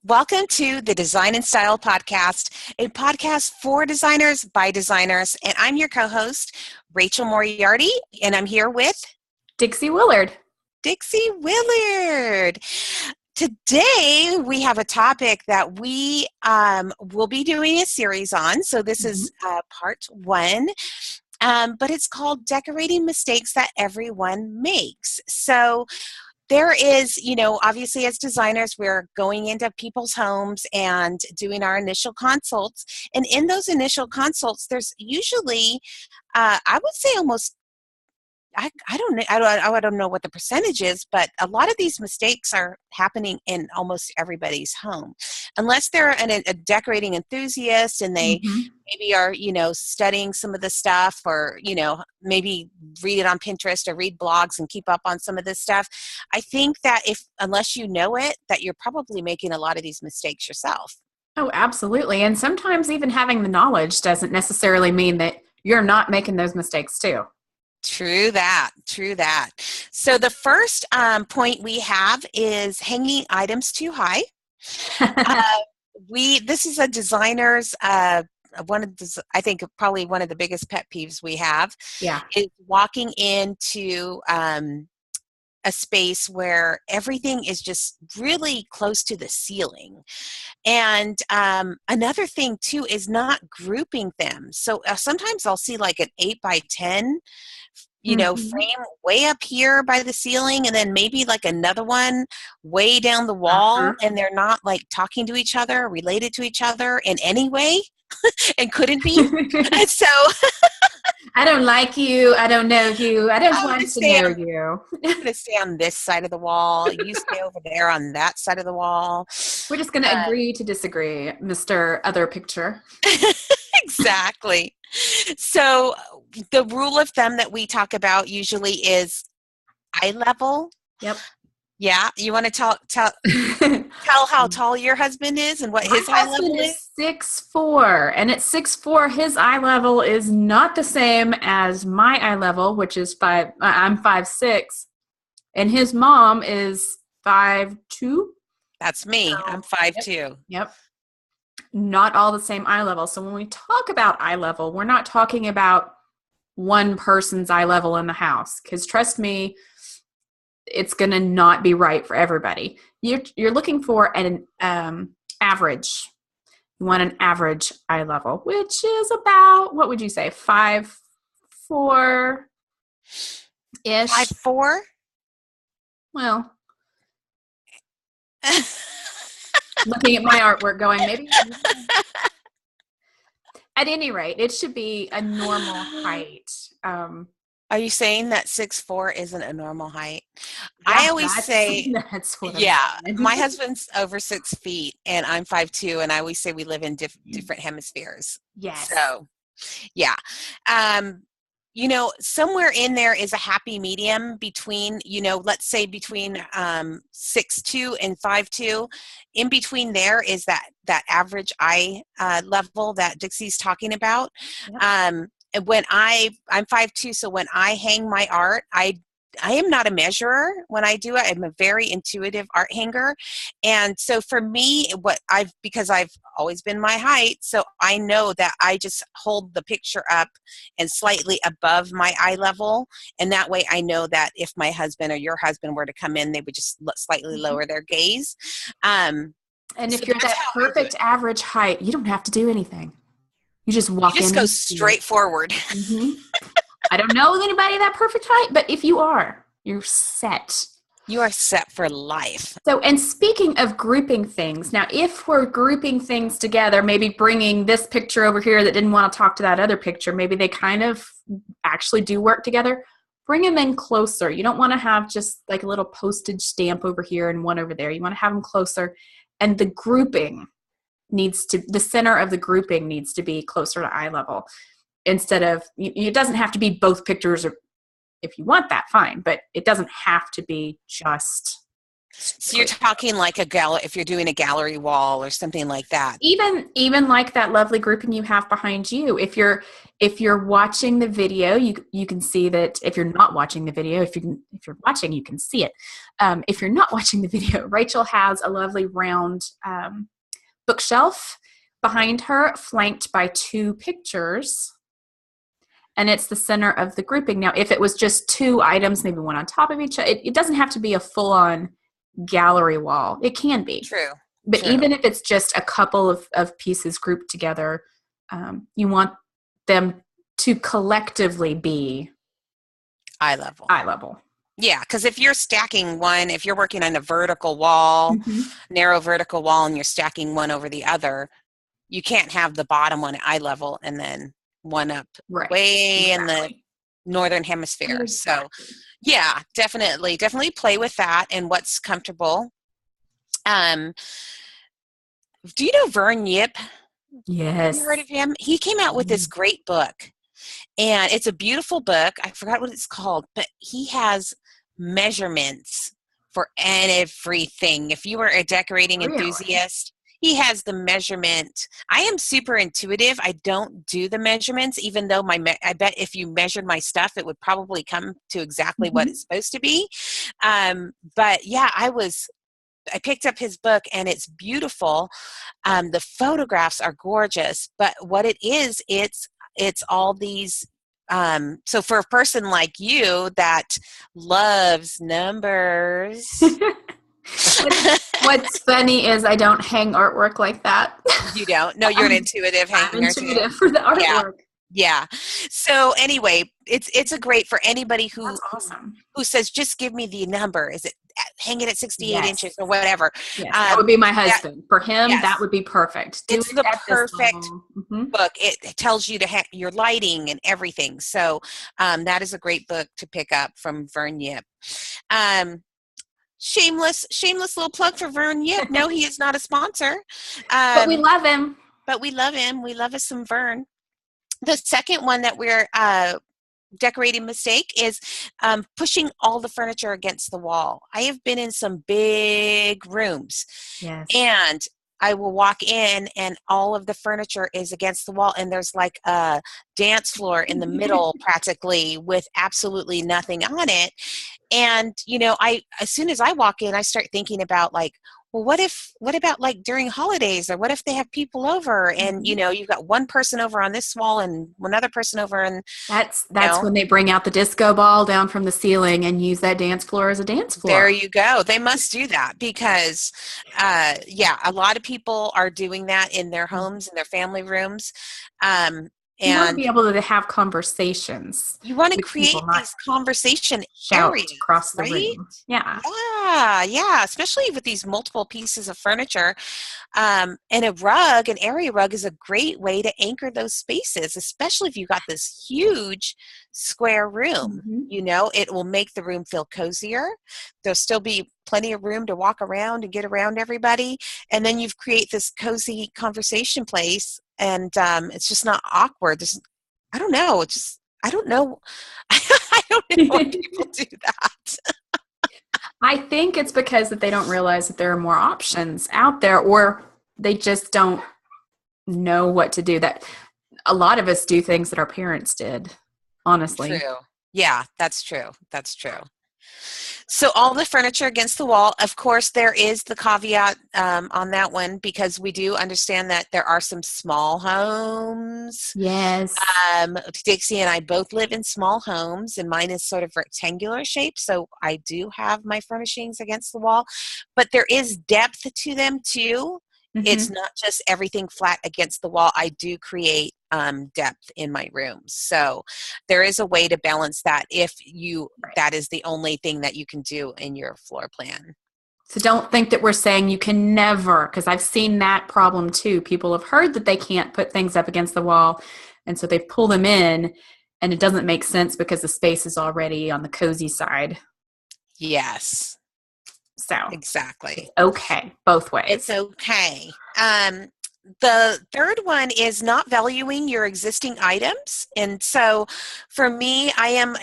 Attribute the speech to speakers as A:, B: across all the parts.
A: Welcome to the Design+Style podcast, a podcast for designers by designers. And I'm your co-host, Rachel Moriarty, and I'm here with
B: Dixie Willard.
A: Dixie Willard. Today, we have a topic that we will be doing a series on. So this is part one. But it's called Decorating Mistakes That Everyone Makes. So there is, obviously as designers, we're going into people's homes and doing our initial consults. And in those initial consults, there's usually, I would say almost, I don't know what the percentage is, but a lot of these mistakes are happening in almost everybody's home, unless they're a decorating enthusiast and they maybe are, studying some of the stuff, or, maybe read it on Pinterest or read blogs and keep up on some of this stuff. I think that unless you know it, that you're probably making a lot of these mistakes yourself.
B: Oh, absolutely. And sometimes even having the knowledge doesn't necessarily mean that you're not making those mistakes too.
A: True that. So the first point we have is hanging items too high. This is a designer's I think probably one of the biggest pet peeves we have.
B: Yeah,
A: is walking into a space where everything is just really close to the ceiling. And another thing too is not grouping them. So sometimes I'll see like an 8x10 frame way up here by the ceiling, and then maybe like another one way down the wall, and they're not like talking to each other, related to each other in any way, and couldn't be. And so
B: I don't like you. I don't know you. I don't want to know you.
A: I'm going to stay on this side of the wall. You stay over there on that side of the wall.
B: We're just going to agree to disagree, Mr. Other Picture.
A: Exactly. So the rule of thumb that we talk about usually is eye level.
B: Yep.
A: Yeah. You want to tell how tall your husband is and what his eye level is?
B: 6'4", and at 6'4", his eye level is not the same as my eye level, which is 5. I'm 5'6", and his mom is 5'2".
A: That's me. I'm 5'2".
B: Yep. Not all the same eye level. So when we talk about eye level, we're not talking about one person's eye level in the house, because trust me, it's going to not be right for everybody. You're looking for an average. You want an average eye level, which is about, what would you say, 5'4"-ish?
A: 5'4"?
B: Well, looking at my artwork going, maybe. At any rate, it should be a normal height.
A: Are you saying that 6'4" isn't a normal height?
B: Yeah,
A: I always say,
B: that's what
A: my husband's over 6 feet and I'm 5'2", and I always say we live in different hemispheres.
B: Yes.
A: So, yeah. Somewhere in there is a happy medium between, let's say between 6'2" and 5'2". In between there is that average eye level that Dixie's talking about. Yep. And when I'm 5'2", so when I hang my art, I am not a measurer when I do it. I'm a very intuitive art hanger. And so for me, because I've always been my height, so I know that I just hold the picture up and slightly above my eye level. And that way I know that if my husband or your husband were to come in, they would just slightly lower their gaze.
B: And if you're that perfect average height, you don't have to do anything. You just walk in.
A: You just go straight forward.
B: I don't know anybody that perfect height, but if you are, you're set.
A: You are set for life.
B: So, and speaking of grouping things, now if we're grouping things together, maybe bringing this picture over here that didn't want to talk to that other picture, maybe they kind of actually do work together, bring them in closer. You don't want to have just like a little postage stamp over here and one over there. You want to have them closer. And the grouping the center of the grouping needs to be closer to eye level. Instead of, it doesn't have to be both pictures, or if you want that, fine, but it doesn't have to be just
A: So you're talking like if you're doing a gallery wall or something like that.
B: Even like that lovely grouping you have behind you. If you're watching the video, you can see that. If you're not watching the video, if you're watching, you can see it. If you're not watching the video, Rachel has a lovely round bookshelf behind her, flanked by 2 pictures. And it's the center of the grouping. Now, if it was just 2 items, maybe one on top of each other, it doesn't have to be a full-on gallery wall. It can be.
A: True.
B: But even if it's just a couple of pieces grouped together, you want them to collectively be
A: eye level.
B: Eye level.
A: Yeah, because if you're stacking one, if you're working on a vertical wall, narrow vertical wall, and you're stacking one over the other, you can't have the bottom one at eye level and then one up way in the northern hemisphere. So yeah, definitely play with that and what's comfortable. Do you know Vern Yip?
B: Yes.
A: Have you heard of him? He came out with this great book, and it's a beautiful book. I forgot what it's called, but he has measurements for everything. If you are a decorating enthusiast, he has the measurement. I am super intuitive. I don't do the measurements, even though I bet if you measured my stuff, it would probably come to exactly what it's supposed to be. But yeah, I picked up his book, and it's beautiful. The photographs are gorgeous, but what it is, it's all these. So for a person like you that loves numbers.
B: What's funny is I don't hang artwork like that.
A: You don't? No, you're an intuitive hanger.
B: I'm intuitive for the artwork.
A: Yeah. So anyway, it's a great for anybody who says, just give me the number. Is it hang it at 68 inches or whatever?
B: Yes, that would be my husband. For him, that would be perfect.
A: It's the perfect book. It tells you your lighting and everything. So that is a great book to pick up from Vern Yip. Shameless little plug for Vern Yip. No, he is not a sponsor.
B: But we love him.
A: We love us some Vern. The second one that we're decorating mistake is pushing all the furniture against the wall. I have been in some big rooms, and I will walk in and all of the furniture is against the wall, and there's like a dance floor in the middle practically with absolutely nothing on it. And, as soon as I walk in, I start thinking about like, well, what about like during holidays, or what if they have people over and, you've got one person over on this wall and one other person over, and
B: that's when they bring out the disco ball down from the ceiling and use that dance floor as a dance floor.
A: There you go. They must do that because, a lot of people are doing that in their homes, in their family rooms.
B: You want to be able to have conversations.
A: You want to create these conversation areas
B: across the room. Yeah.
A: Yeah. Especially with these multiple pieces of furniture. And an area rug is a great way to anchor those spaces, especially if you've got this huge square room. It will make the room feel cozier. There'll still be plenty of room to walk around and get around everybody. And then you've created this cozy conversation place. And it's just not awkward. I don't know. I don't know. I don't know why people do that.
B: I think it's because that they don't realize that there are more options out there, or they just don't know what to do. That a lot of us do things that our parents did, honestly.
A: True. Yeah, that's true. That's true. So all the furniture against the wall, of course, there is the caveat on that one, because we do understand that there are some small homes.
B: Yes.
A: Dixie and I both live in small homes, and mine is sort of rectangular shape. So I do have my furnishings against the wall, but there is depth to them too. It's not just everything flat against the wall. I do create depth in my rooms. So there is a way to balance that if that is the only thing that you can do in your floor plan.
B: So don't think that we're saying you can never, because I've seen that problem too. People have heard that they can't put things up against the wall, and so they pull them in, and it doesn't make sense because the space is already on the cozy side.
A: Yes.
B: So
A: exactly.
B: It's okay. Both ways.
A: It's okay. The third one is not valuing your existing items. And so for me, I am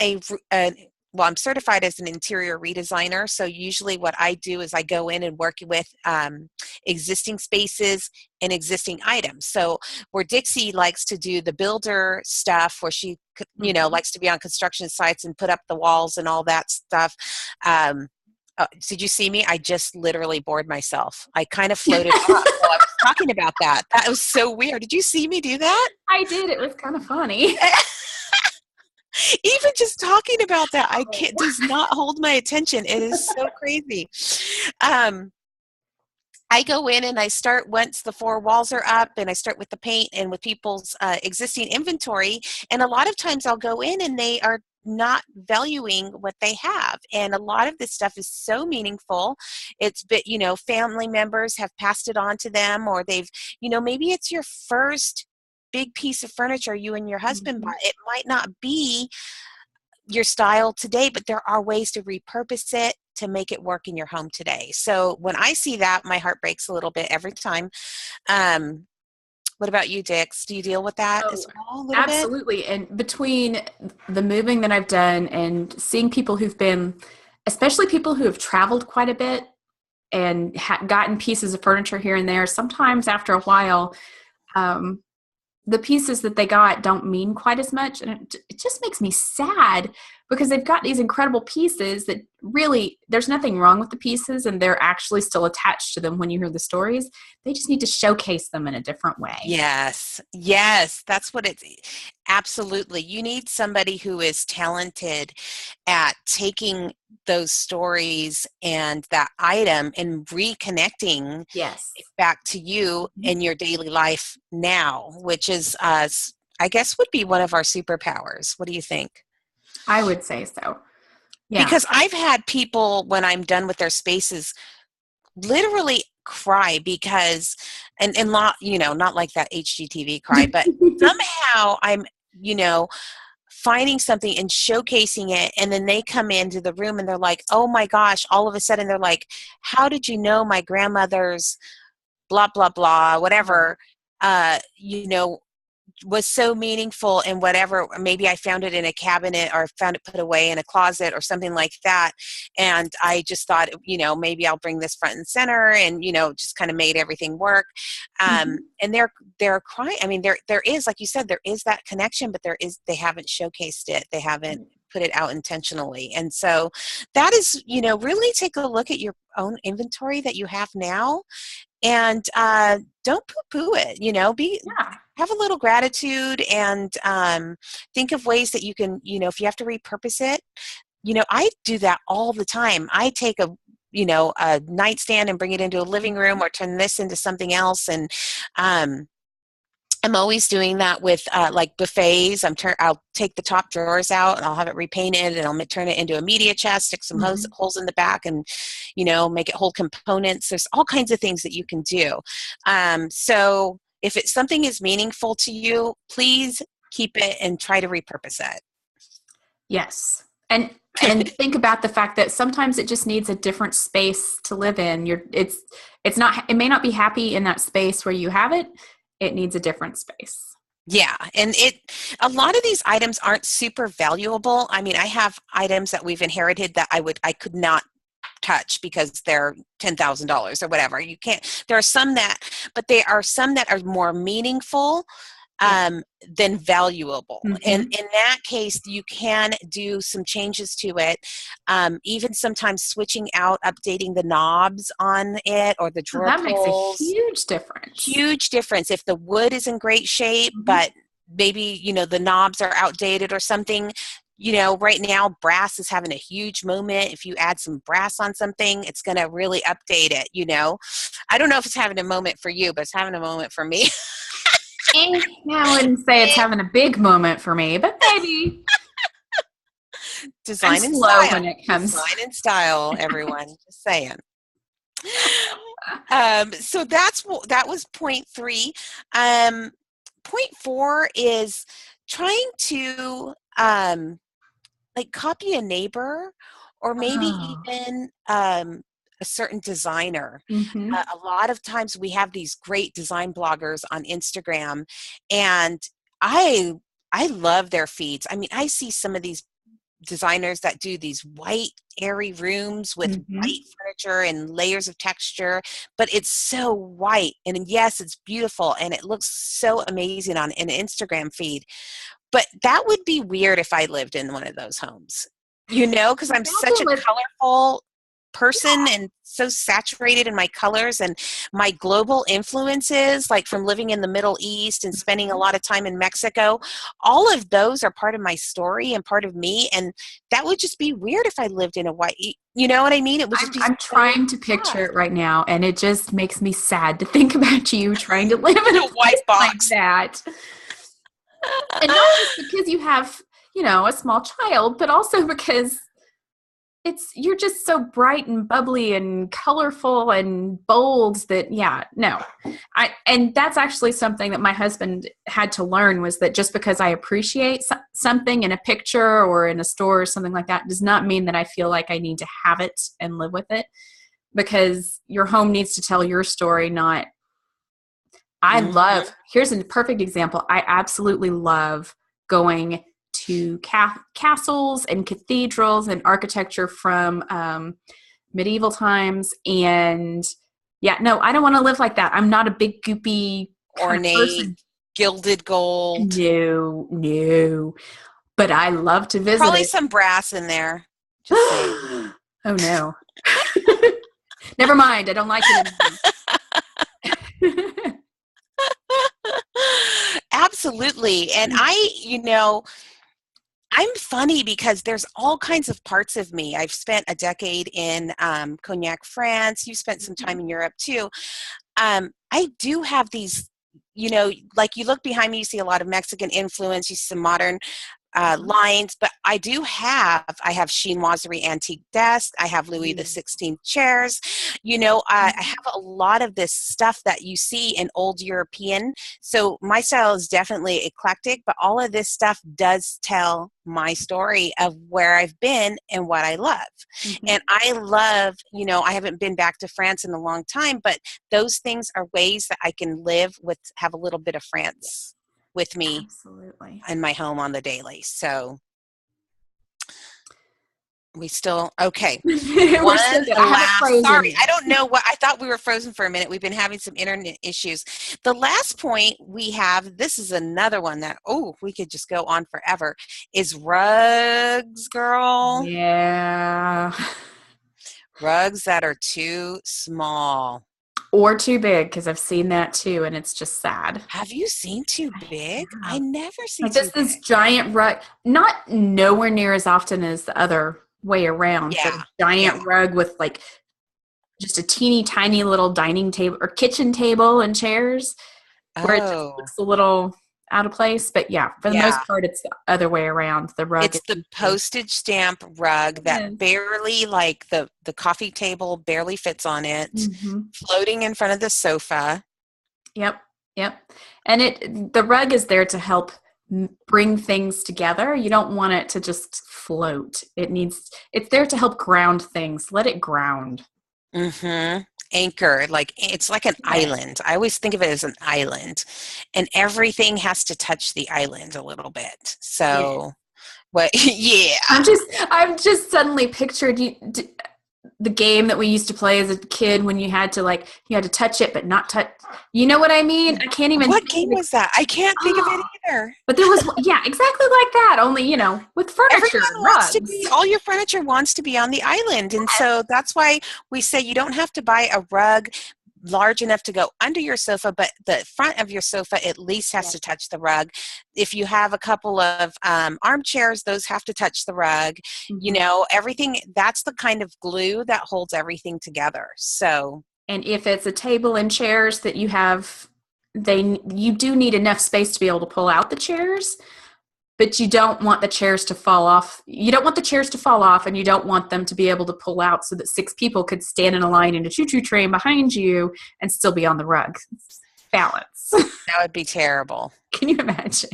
A: I'm certified as an interior redesigner. So usually what I do is I go in and work with existing spaces and existing items. So where Dixie likes to do the builder stuff, where she, likes to be on construction sites and put up the walls and all that stuff. Did you see me? I just literally bored myself. I kind of floated off while I was talking about that. That was so weird. Did you see me do that?
B: I did. It was kind of funny.
A: Even just talking about that, I can't, does not hold my attention. It is so crazy. I go in and I start once the 4 walls are up, and I start with the paint and with people's existing inventory. And a lot of times I'll go in and they are not valuing what they have. And a lot of this stuff is so meaningful. It's been, family members have passed it on to them, or they've, maybe it's your first big piece of furniture you and your husband bought. It might not be your style today, but there are ways to repurpose it to make it work in your home today. So when I see that, my heart breaks a little bit every time. What about you, Dix? Do you deal with that as well a little
B: absolutely.
A: bit?
B: And between the moving that I've done and seeing people who've been, especially people who have traveled quite a bit and gotten pieces of furniture here and there, sometimes after a while, the pieces that they got don't mean quite as much. And it just makes me sad, because they've got these incredible pieces that really, there's nothing wrong with the pieces, and they're actually still attached to them when you hear the stories. They just need to showcase them in a different way.
A: Yes, that's what it's, absolutely. You need somebody who is talented at taking those stories and that item and reconnecting it back to you in your daily life now, which is, I guess, would be one of our superpowers. What do you think?
B: I would say so. Yeah.
A: Because I've had people, when I'm done with their spaces, literally cry because, and not, not like that HGTV cry, but somehow I'm, finding something and showcasing it, and then they come into the room and they're like, oh my gosh, all of a sudden they're like, how did you know my grandmother's blah blah blah, whatever, was so meaningful, and whatever, maybe I found it in a cabinet or found it put away in a closet or something like that, and I just thought, maybe I'll bring this front and center, and just kind of made everything work. And they're crying. I mean, there is, like you said, there is that connection, but they haven't showcased it, they haven't put it out intentionally. And so that is, really take a look at your own inventory that you have now, and don't poo-poo it. Have a little gratitude, and think of ways that you can, if you have to repurpose it. I do that all the time. I take a nightstand and bring it into a living room, or turn this into something else. And I'm always doing that with like buffets. I'll take the top drawers out and I'll have it repainted, and I'll turn it into a media chest, stick some holes in the back, and make it hold components. There's all kinds of things that you can do. So if it's something is meaningful to you, please keep it and try to repurpose it.
B: Yes. And think about the fact that sometimes it just needs a different space to live in. It may not be happy in that space where you have it. It needs a different space.
A: Yeah. And a lot of these items aren't super valuable. I mean, I have items that we've inherited that I could not touch because they're $10,000 or whatever. You can't, there are some that, but there are some that are more meaningful than valuable. And in that case, you can do some changes to it. Even sometimes switching out, updating the knobs on it, or the drawer
B: that
A: pulls.
B: makes a huge difference.
A: Huge difference. If the wood is in great shape, but maybe, the knobs are outdated or something. Right now, brass is having a huge moment. If you add some brass on something, it's going to really update it, I don't know if it's having a moment for you, but it's having a moment for me.
B: I wouldn't say it's having a big moment for me, but maybe.
A: Design and
B: slow
A: style.
B: When it comes.
A: Design and style, everyone. Just saying. So that was point 3. Point 4 is trying to like copy a neighbor, or maybe even a certain designer. A lot of times we have these great design bloggers on Instagram, and I love their feeds. I mean, I see some of these designers that do these white, airy rooms with white furniture and layers of texture, but it's so white. And yes, it's beautiful and it looks so amazing on an Instagram feed. But that would be weird if I lived in one of those homes, because I'm such a colorful person and so saturated in my colors and my global influences, like from living in the Middle East and spending a lot of time in Mexico. All of those are part of my story and part of me, and that would just be weird if I lived in a white, you know what I mean? It would just be
B: I'm trying to picture it right now, and it just makes me sad to think about you trying to live in a
A: white box
B: like that. And not just because you have, a small child, but also because you're just so bright and bubbly and colorful and bold that, and that's actually something that my husband had to learn, was that just because I appreciate something in a picture or in a store or something like that does not mean that I feel like I need to have it and live with it, because your home needs to tell your story, not. Here's a perfect example. I absolutely love going to castles and cathedrals and architecture from medieval times. And I don't want to live like that. I'm not a big goopy
A: ornate gilded gold.
B: No. But I love to visit.
A: Probably some brass in there. Just saying.
B: Oh no. Never mind. I don't like it anymore.
A: Absolutely. And I'm funny because there's all kinds of parts of me. I've spent a decade in Cognac, France. You've spent some time in Europe too. I do have these, like you look behind me, you see a lot of Mexican influence, you see some modern lines, but I have chinoiserie antique desk. I have Louis the 16th chairs. I have a lot of this stuff that you see in old European. So my style is definitely eclectic, but all of this stuff does tell my story of where I've been and what I love. And I love, I haven't been back to France in a long time, but those things are ways that I can have a little bit of France with me.
B: Absolutely.
A: In my home on the daily. So we still, okay.
B: We're still good.
A: Sorry, I don't know what, I thought we were frozen for a minute. We've been having some internet issues. The last point we have, this is another one that, we could just go on forever, is rugs, girl.
B: Yeah.
A: Rugs that are too small.
B: Or too big, because I've seen that too, and it's just sad.
A: Have you seen too big? I never seen
B: this giant rug, not nowhere near as often as the other way around.
A: Yeah.
B: But a giant rug with like just a teeny tiny little dining table or kitchen table and chairs where it just looks a little out of place. But for the most part, it's the other way around. The rug.
A: It's the postage stamp rug that barely, like the coffee table barely fits on it, floating in front of the sofa.
B: Yep. And the rug is there to help bring things together. You don't want it to just float. It's there to help ground things. Let it ground.
A: Anchor, like it's like an island. I always think of it as an island, and everything has to touch the island a little bit. So,
B: I've just suddenly pictured the game that we used to play as a kid when you had to touch it but not touch. You know what I mean? I can't even.
A: What game was that? I can't think of it either.
B: But there was, exactly like that. Only with furniture.
A: All your furniture wants to be on the island, and so that's why we say you don't have to buy a rug large enough to go under your sofa, but the front of your sofa at least has to touch the rug. If you have a couple of armchairs, those have to touch the rug. Everything, that's the kind of glue that holds everything together. So,
B: and if it's a table and chairs that you have, you do need enough space to be able to pull out the chairs, but you don't want the chairs to fall off. You don't want the chairs to fall off, and you don't want them to be able to pull out so that 6 people could stand in a line in a choo-choo train behind you and still be on the rug. Balance.
A: That would be terrible.
B: Can you imagine?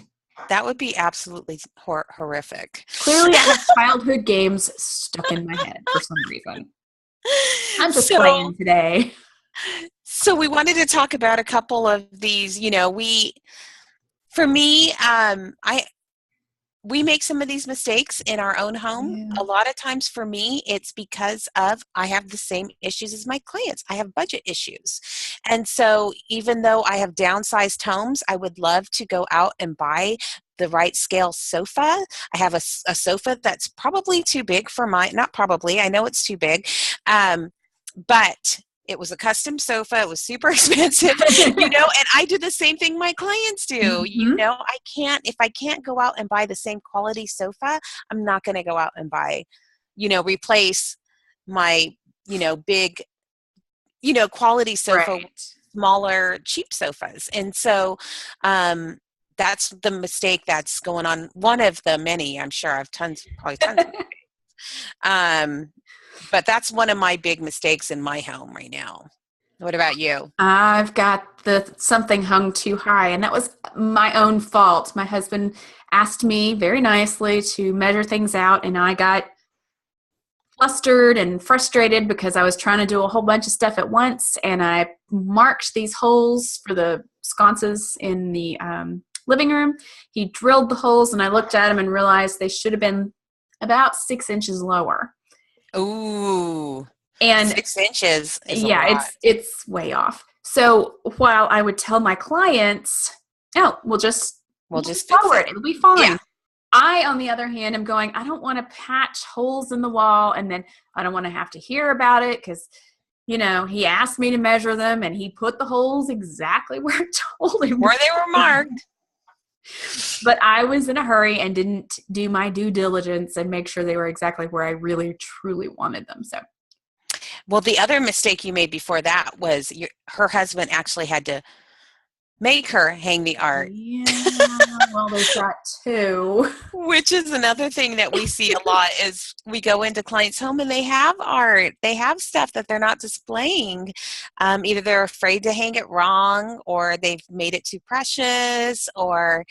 A: That would be absolutely horrific.
B: Clearly, I have childhood games stuck in my head for some reason. I'm just playing today.
A: So we wanted to talk about a couple of these, for me, we make some of these mistakes in our own home.
B: Yeah.
A: A lot of times for me, it's because of I have the same issues as my clients. I have budget issues. And so even though I have downsized homes, I would love to go out and buy the right scale sofa. I have a sofa that's probably too big for not probably, I know it's too big, but it was a custom sofa. It was super expensive, and I do the same thing my clients do.
B: Mm-hmm.
A: If I can't go out and buy the same quality sofa, I'm not going to go out and buy, replace my, big, quality sofa with
B: Right.
A: smaller, cheap sofas. And so, that's the mistake that's going on. One of the many, I'm sure I have probably tons of but that's one of my big mistakes in my home right now. What about you?
B: I've got something hung too high, and that was my own fault. My husband asked me very nicely to measure things out, and I got flustered and frustrated because I was trying to do a whole bunch of stuff at once, and I marked these holes for the sconces in the living room. He drilled the holes, and I looked at them and realized they should have been about 6 inches lower.
A: Ooh,
B: And
A: 6 inches is a
B: yeah,
A: lot.
B: it's way off. So while I would tell my clients, "Oh, we'll just
A: Fix
B: lower
A: it.
B: it. It'll be fine."
A: Yeah.
B: I, on the other hand, am going, I don't want to patch holes in the wall, and then I don't want to have to hear about it because, he asked me to measure them, and he put the holes exactly where I told him.
A: Where they were marked.
B: But I was in a hurry and didn't do my due diligence and make sure they were exactly where I really, truly wanted them. So.
A: Well, the other mistake you made before that was her husband actually had to make her hang the art.
B: Yeah, well, there's that too.
A: Which is another thing that we see a lot is we go into clients' home and they have art. They have stuff that they're not displaying. Either they're afraid to hang it wrong, or they've made it too precious, or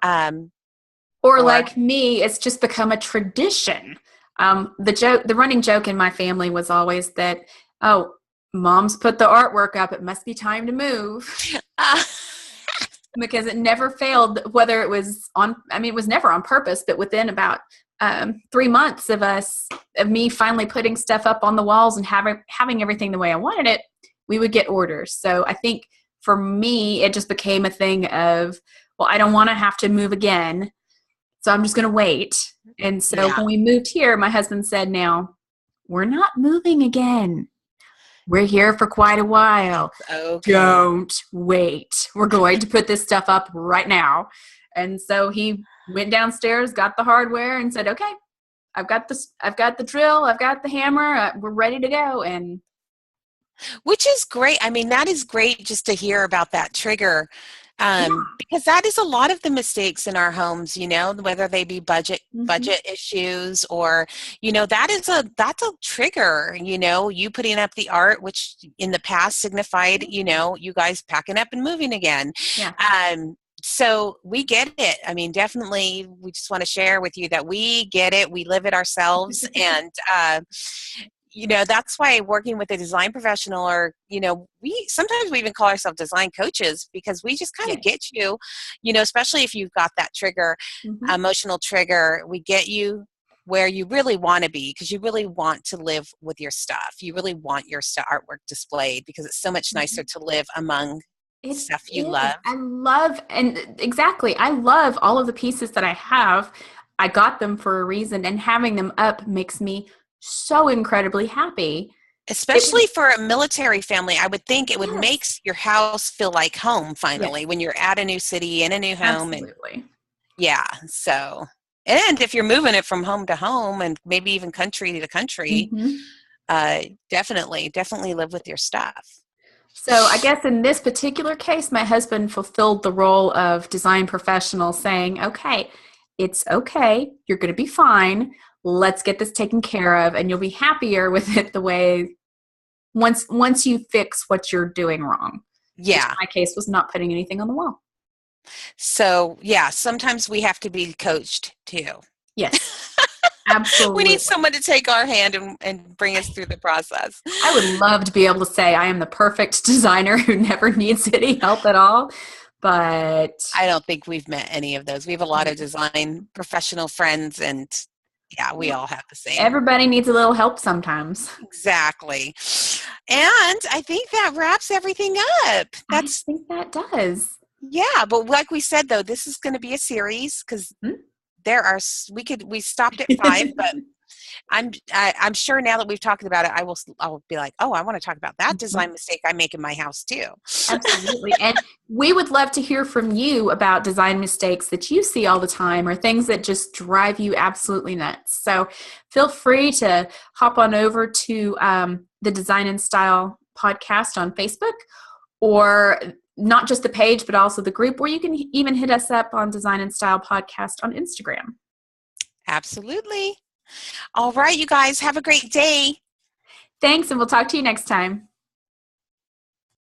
B: like me, it's just become a tradition. The running joke in my family was always that, oh, mom's put the artwork up, it must be time to move. Because it never failed, whether it was it was never on purpose, but within about 3 months of me finally putting stuff up on the walls and having everything the way I wanted it, we would get orders. So I think for me, it just became a thing of, well, I don't want to have to move again, so I'm just going to wait. And so when we moved here, my husband said, now, we're not moving again. We're here for quite a while.
A: Okay.
B: Don't wait. We're going to put this stuff up right now. And so he went downstairs, got the hardware, and said, okay, I've got the drill, I've got the hammer, we're ready to go. And
A: which is great. I mean, that is great just to hear about that trigger. Because that is a lot of the mistakes in our homes, whether they be budget issues or, that's a trigger, you putting up the art, which in the past signified, you guys packing up and moving again.
B: Yeah.
A: So we get it. I mean, definitely we just want to share with you that we get it. We live it ourselves. And, that's why working with a design professional or, sometimes we even call ourselves design coaches because we just kind of get you, especially if you've got that trigger, emotional trigger, we get you where you really want to be because you really want to live with your stuff. You really want your artwork displayed because it's so much nicer to live among stuff you love.
B: I love all of the pieces that I have. I got them for a reason, and having them up makes me so incredibly happy.
A: Especially for a military family, I would think it would make your house feel like home finally when you're at a new city, in a new home.
B: Absolutely.
A: And so, and if you're moving it from home to home and maybe even country to country, definitely live with your stuff.
B: So I guess in this particular case, my husband fulfilled the role of design professional saying, okay, it's okay. You're going to be fine. Let's get this taken care of, and you'll be happier with it the way once you fix what you're doing wrong.
A: Yeah.
B: Which in my case was not putting anything on the wall.
A: So, sometimes we have to be coached too.
B: Yes, absolutely.
A: We need someone to take our hand and bring us through the process.
B: I would love to be able to say I am the perfect designer who never needs any help at all. but
A: I don't think we've met any of those. We have a lot of design professional friends, and yeah, we all have the same.
B: Everybody needs a little help sometimes.
A: Exactly. And I think that wraps everything up.
B: I think that does.
A: Yeah, but like we said, though, this is going to be a series because we stopped at 5, but I'm sure now that we've talked about it, I'll be like, oh, I want to talk about that design mistake I make in my house too.
B: Absolutely. And we would love to hear from you about design mistakes that you see all the time or things that just drive you absolutely nuts. So feel free to hop on over to the Design+Style podcast on Facebook, or not just the page, but also the group, or you can even hit us up on Design+Style podcast on Instagram.
A: Absolutely. All right, you guys, have a great day.
B: Thanks, and we'll talk to you next time.